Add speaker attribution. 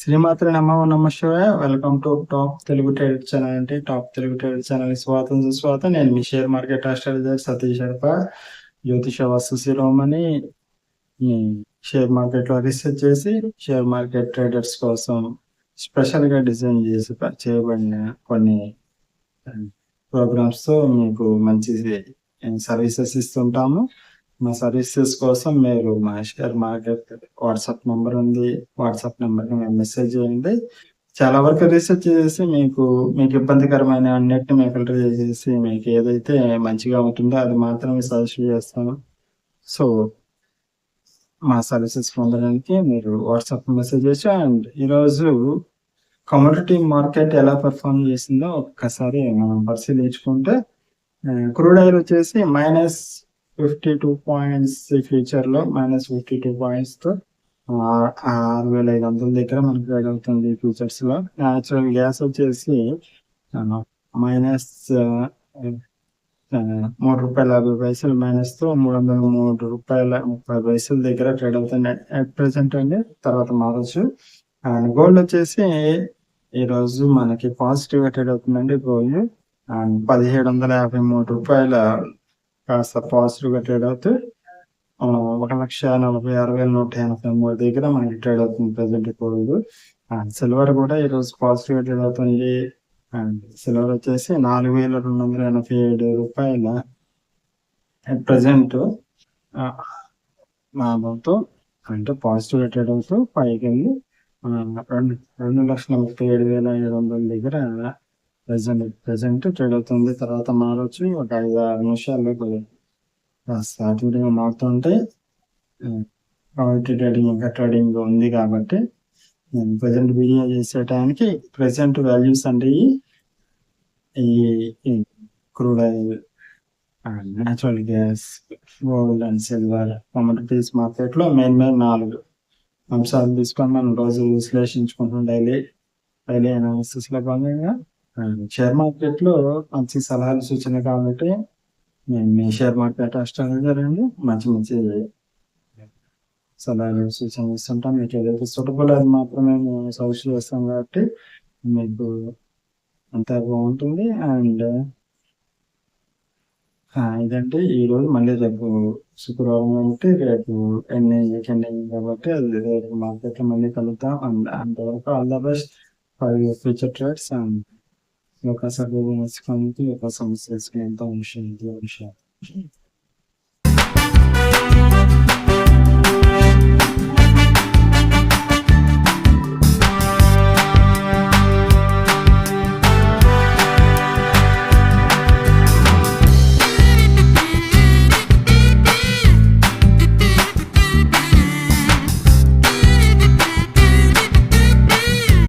Speaker 1: శ్రీమాత్రే నమః నమః శివాయ. Welcome to top Telugu trader channel అండి. టాప్ తెలుగు ట్రేడర్ ఛానల్ స్వాగతం సుస్వాగతం. నేను మీ షేర్ మార్కెట్ ఆస్ట్రాలజర్ సతీష్ హరప, జ్యోతిష వాస్తు శిరోమణి. ఈ షేర్ మార్కెట్ లో రీసెర్చ్ చేసి షేర్ మార్కెట్ ట్రేడర్స్ కోసం స్పెషల్ గా డిజైన్ చేసి చేయబడిన కొన్ని ప్రోగ్రామ్స్ తో మీకు మంచి సర్వీసెస్ ఇస్తుంటాము. మా సర్వీసెస్ కోసం మీరు మా షేర్ మార్కెట్ వాట్సాప్ నెంబర్ ఉంది. వాట్సాప్ నెంబర్కి మేము మెసేజ్ చేయండి. చాలా వరకు రీసెర్చ్ చేసి మీకు ఇబ్బందికరమైన అన్నిటిని మేము ఫిల్టర్ చేసేసి మీకు ఏదైతే మంచిగా ఉంటుందో అది మాత్రమే సజెస్ట్ చేస్తాము. సో మా సర్వీసెస్ పొందడానికి మీరు వాట్సాప్ మెసేజ్ చేసి, అండ్ ఈరోజు కమోడిటీ మార్కెట్ ఎలా పెర్ఫార్మ్ చేసిందో ఒక్కసారి మనం పరిశీలించుకుంటే, క్రూడ్ ఆయిల్ వచ్చేసి -52 పాయింట్స్, ఫ్యూచర్ లో -52 పాయింట్స్ తో 6,500 దగ్గర మనకు ట్రేడ్ అవుతుంది ఫ్యూచర్స్ లో. న్యాచురల్ గ్యాస్ వచ్చేసి -3.50 మైనస్ తో 303.30 రూపాయల దగ్గర ట్రేడ్ అవుతుంది అట్ ప్రెసెంట్ అండి. తర్వాత మారచ్చు. అండ్ గోల్డ్ వచ్చేసి ఈ రోజు మనకి పాజిటివ్ గా ట్రేడ్ అవుతుందండి. గోల్డ్ అండ్ 1,753 రూపాయల కాస్త పాజిటివ్ గా ట్రేడ్ అవుతూ 1,46,183 దగ్గర మనకి ట్రేడ్ అవుతుంది ప్రెసెంట్ గోల్డ్. అండ్ సిల్వర్ కూడా ఈ రోజు పాజిటివ్ గా ట్రేడ్ అవుతుంది. అండ్ సిల్వర్ వచ్చేసి 4,287 రూపాయల ప్రెసెంట్ లాభంతో అంటే పాజిటివ్ గా ట్రేడ్ అవుతూ పైకి వెళ్ళి 2,37,700 దగ్గర ప్రెసెంట్ ట్రేడ్ అవుతుంది. తర్వాత మారొచ్చు. ఒక 5-6 నిమిషాల్లో మారుతుంటే ట్రేడింగ్ ఇంకా ట్రేడింగ్ ఉంది కాబట్టి నేను ప్రెసెంట్ వీడియో చేసే టైంకి ప్రెసెంట్ వాల్యూస్ అంటే ఈ crude oil, natural gas, gold and silver commodities market లో మెయిన్ 4 అంశాలు తీసుకొని మనం రోజు విశ్లేషించుకుంటాం. డైలీ అనాలిసిస్ లో భాగంగా షేర్ మార్కెట్ లో మంచి సలహాలు సూచన కాబట్టి నేను మీ షేర్ మార్కెట్ ఆస్ట్రాలజర్ అండి. మంచి సలహాలు సూచనలు ఇస్తుంటాం. మీకు ఏదైతే సూటబుల్ అది మాత్రమే మేము సజెస్ట్ చేస్తాం కాబట్టి మీకు అంతా బాగుంటుంది. అండ్ ఇదంటే ఈ రోజు మళ్ళీ రేపు శుక్రవారం కాబట్టి రేపు వీకెండ్ కాబట్టి అది రేపు మార్కెట్ లో మళ్ళీ కలుద్దాం. అండ్ అంతవరకు all the best for your future trades. And ఈ యొక్క సమస్య ఎంత విషయం